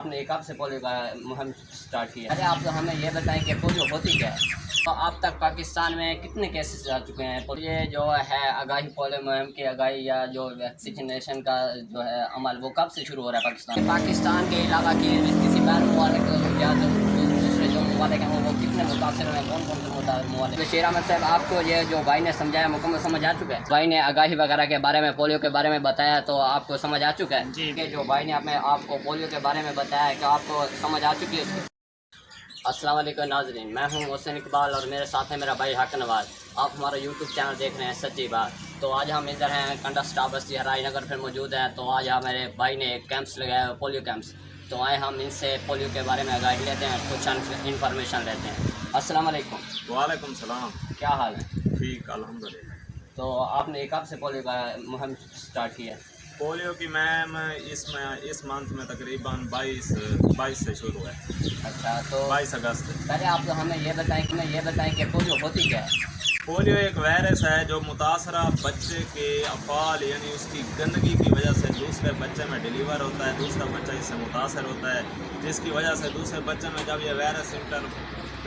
आपने एक आप से पोलियो का मुहिम स्टार्ट किया। अरे आप तो हमें ये बताएं कि पोलियो होती क्या है। तो अब तक पाकिस्तान में कितने केसेस आ चुके हैं। तो ये जो है आगाही पोलियो मुहिम की आगाही या जो वैक्सीनेशन का जो है अमल वो कब से शुरू हो रहा है पाकिस्तान के अलावा की किसी बैन ममालिक या जो दूसरे जो ममालिक हैं वो कितने मुतासर हैं, कौन कौन से ममालिक। बशीर अहमद साहब, आपको ये जो भाई ने समझाया मुकम्मल समझ आ चुका है। भाई ने आगाही वगैरह के बारे में पोलियो के बारे में बताया तो आपको समझ आ चुका है जी। कि जो भाई ने आपको पोलियो के बारे में बताया कि आपको समझ आ चुकी है उसकी। अस्सलाम वालेकुम नाज़रीन, मैं हूं मोहसिन इकबाल और मेरे साथ है मेरा भाई हक नवाज। आप हमारा यूट्यूब चैनल देख रहे हैं सच्ची बात। तो आज हम इधर हैं कंडा स्टाफ बस्ती हराई नगर फिर मौजूद हैं। तो आज हमारे भाई ने कैंप्स लगाया पोलियो कैंप्स। तो आए हम इनसे पोलियो के बारे में आगाही लेते हैं, कुछ इन्फॉर्मेशन लेते हैं। अस्सलाम वालेकुम। वालेकुम सलाम। क्या हाल है? ठीक अल्हम्दुलिल्लाह। तो आपने एक आपसे पोलियो का मुहिम स्टार्ट किया। पोलियो की मैम इस मंथ में तकरीबन 22 से शुरू है। अच्छा, तो 22 अगस्त। पहले आप तो हमें ये बताएं कि पोलियो होती क्या है। पोलियो एक वायरस है जो मुतासरा बच्चे के अफाल यानी उसकी गंदगी की वजह से दूसरे बच्चे में डिलीवर होता है। दूसरा बच्चा इससे मुतासर होता है, जिसकी वजह से दूसरे बच्चे में जब ये वायरस इंटर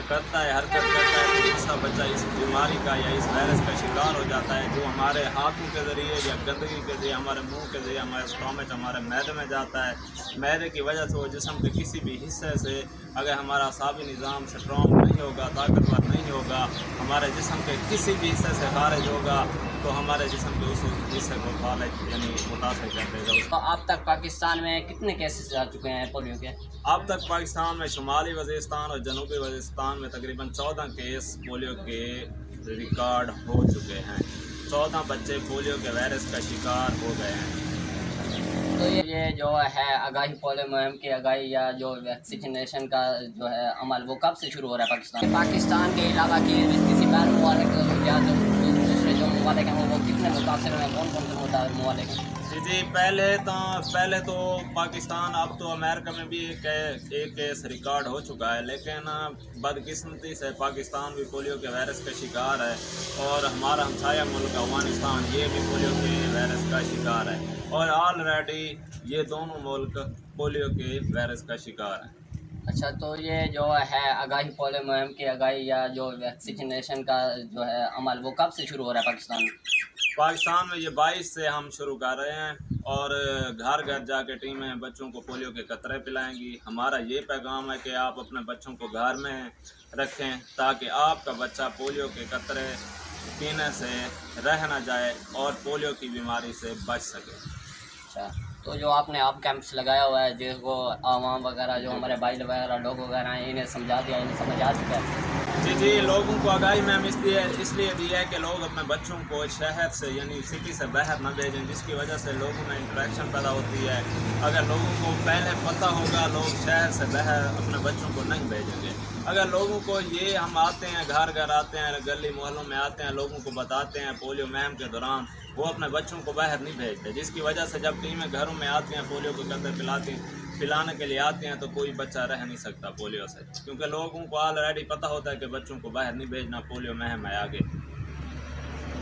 करता है, हरकत करता है, तो दूसरा बच्चा इस बीमारी का या इस वायरस का शिकार हो जाता है, जो हमारे हाथों के ज़रिए या गंदगी के ज़रिए, हमारे मुंह के ज़रिए, हमारे स्टोमच, हमारे मैदे में जाता है। मैदे की वजह से वो जिस्म के किसी भी हिस्से से अगर हमारा असाबी निज़ाम स्ट्रॉन्ग नहीं होगा, ताकतवर नहीं होगा, हमारे जिस्म के किसी भी हिस्से से खारिज होगा तो हमारे जिस्म के उस हिस्से को फालिज यानी मुतासर कर देगा। तो अब तक पाकिस्तान में कितने केसेस आ चुके हैं पोलियो के? अब तक पाकिस्तान में शुमाली वज़ीरिस्तान और जनूबी वज़ीरिस्तान में तकरीबन 14 केस पोलियो के रिकॉर्ड हो चुके हैं। 14 बच्चे पोलियो के वायरस का शिकार हो गए हैं। तो ये जो है आगाही पोलियो मुहिम की आगाही या जो वैक्सीनेशन का जो है अमल वो कब से शुरू हो रहा है पाकिस्तान के अलावा की किसी बैन ममालिक या जो दूसरे जो ममालिक हैं वो कितने मुतासर हैं, कौन कौन से ममालिक हैं। जी पहले तो पाकिस्तान, अब तो अमेरिका में भी एक केस रिकॉर्ड हो चुका है, लेकिन बदकिस्मती से पाकिस्तान भी पोलियो के वायरस का शिकार है और हमारा हमसाया मुल्क अफगानिस्तान ये भी पोलियो के वायरस का शिकार है और ऑलरेडी ये दोनों मुल्क पोलियो के वायरस का शिकार हैं। अच्छा, तो ये जो है आगाही पोलियो मुहिम की आगाही या जो वैक्सीनेशन का जो है अमल वो कब से शुरू हो रहा है पाकिस्तान में ये 22 से हम शुरू कर रहे हैं और घर घर जाके टीमें बच्चों को पोलियो के कतरे पिलाएंगी। हमारा ये पैगाम है कि आप अपने बच्चों को घर में रखें ताकि आपका बच्चा पोलियो के कतरे पीने से रह ना जाए और पोलियो की बीमारी से बच सके। अच्छा, तो जो आपने आप कैंप्स लगाया हुआ है जिसको आवाम वगैरह जो हमारे भाई वगैरह लोग वगैरह हैं इन्हें समझा दिया, इन्हें समझ आ चुका है। जी लोगों को आगाही मैम इसलिए दी है कि लोग अपने बच्चों को शहर से यानी सिटी से बाहर न भेजें, जिसकी वजह से लोगों में इंटरेक्शन पैदा होती है। अगर लोगों को पहले पता होगा लोग शहर से बाहर अपने बच्चों को नहीं भेजेंगे। अगर लोगों को ये हम आते हैं घर घर आते हैं, गली मोहल्लों में आते हैं, लोगों को बताते हैं पोलियो मुहिम के दौरान, वो अपने बच्चों को बाहर नहीं भेजते, जिसकी वजह से जब टीमें घरों में आती हैं पोलियो के कतरे पिलाने के लिए आते हैं तो कोई बच्चा रह नहीं सकता पोलियो से, क्योंकि लोगों को ऑलरेडी पता होता है कि बच्चों को बाहर नहीं भेजना, पोलियो मुहिम है आगे।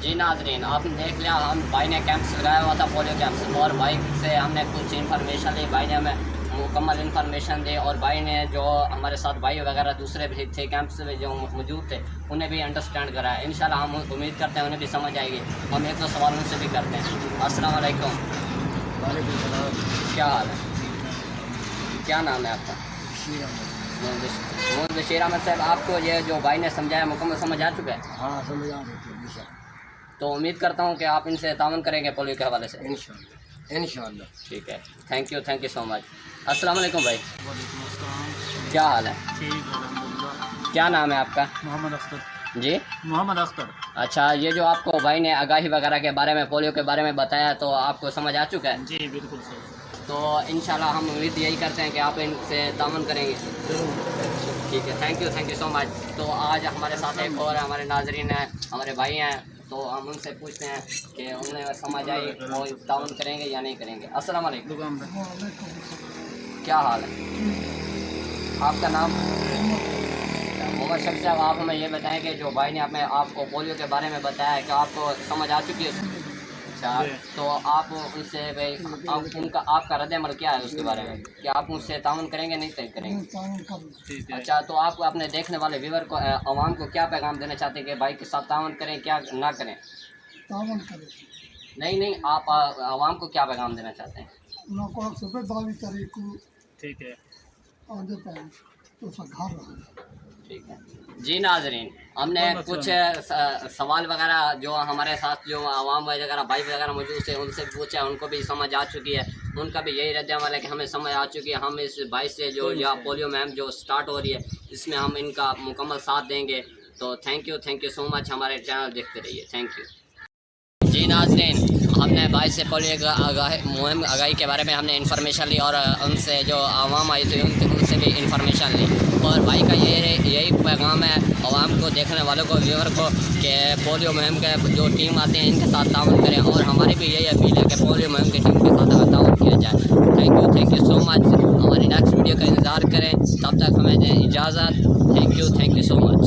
जी नाज़रीन, आपने देख लिया हम भाई ने कैंप्स लगाया हुआ था पोलियो कैंप्स और भाई से हमने कुछ इन्फॉर्मेशन ली, भाई ने हमें मुकम्मल इन्फॉर्मेशन दी और भाई ने जो हमारे साथ भाई वगैरह दूसरे भी थे कैंप्स में जो मौजूद थे उन्हें भी अंडरस्टैंड कराया। इंशाल्लाह हम उम्मीद करते हैं उन्हें भी समझ आएगी। हम एक दो सवाल उनसे भी करते हैं। अस्सलाम वालेकुम। वालेकुम सलाम। क्या हाल है? क्या नाम है आपका? मोहम्मद बशीर अहमद साहब, आपको ये जो भाई ने समझाया मुकम्मल समझ आ चुका है? हाँ समझ आ रही है। तो उम्मीद करता हूँ कि आप इनसे तावन करेंगे पोलियो के हवाले से। इंशाअल्लाह। ठीक है, थैंक यू सो मच। अस्सलाम वालेकुम भाई। वालेकुम अस्सलाम। क्या हाल है? ठीक है अल्हम्दुलिल्लाह। क्या नाम है आपका? मोहम्मद अख्तर। जी मोहम्मद अख्तर। अच्छा, ये जो आपको भाई ने आगाही वगैरह के बारे में पोलियो के बारे में बताया तो आपको समझ आ चुका है? जी बिल्कुल सही। तो इंशाल्लाह हम उम्मीद यही करते हैं कि आप इनसे तावन करेंगे। ठीक है, थैंक यू सो मच। तो आज हमारे साथ एक और हमारे नाजरीन हैं, हमारे भाई हैं, तो हम उनसे पूछते हैं कि उन्हें समझ आई वो तावन करेंगे या नहीं करेंगे। अस्सलाम वालेकुम। क्या हाल है? आपका नाम? मोहम्मद शफी साहब, आप हमें ये बताएं कि जो भाई ने आपको पोलियो के बारे में बताया कि आपको समझ आ चुकी है? اچھا تو آپ ان سے بھائی آپ کا رد عمل کیا ہے اس کے بارے میں کہ آپ ان سے تعاون کریں گے نہیں کریں گے؟ اچھا تو آپ اپنے دیکھنے والے ویور کو عوام کو کیا پیغام دینا چاہتے ہیں کہ بھائی کے ساتھ تعاون کریں کیا نہ کریں؟ تعاون کرے نہیں آپ عوام کو کیا پیغام دینا چاہتے ہیں؟ نہ کو سب داوی کرے کو ٹھیک ہے آگے پہ تو سکھار رہا ٹھیک ہے جی ناظرین، ہم نے کچھ سوال وغیرہ جو ہمارے ساتھ جو عوام وغیرہ بھائی وغیرہ موجود تھے ان سے پوچھا، ان کو بھی سمجھ آ چکی ہے، ان کا بھی یہی رد عمل ہے کہ ہمیں سمجھ آ چکی ہے، ہم اس بھائی سے جو یا پولیو مہم جو سٹارٹ ہو رہی ہے اس میں ہم ان کا مکمل ساتھ دیں گے۔ تو تھینک یو سو مچ، ہمارے چینل دیکھتے رہیے، تھینک یو جی ناظرین، ہم نے بھائی سے پولیو مہم آگاہی کے بارے میں ہم نے انفارمیشن لی اور ان سے جو عوام آئی تھی ان سے بھی انفارمیشن لی، اور بھائی کا یہی پیغام ہے عوام کو، دیکھنے والوں کو، ویور کو کہ پولیو مہم کے جو ٹیم آتے ہیں ان کے ساتھ تعاون کریں، اور ہماری بھی یہی اپیل ہے کہ پولیو مہم کی ٹیم کے ساتھ تعاون کیا جائے۔ تھینک یو سو مچ، ہماری نیکسٹ ویڈیو کا انتظار کریں، تب تک ہمیں دیں اجازت۔ Thank you so much.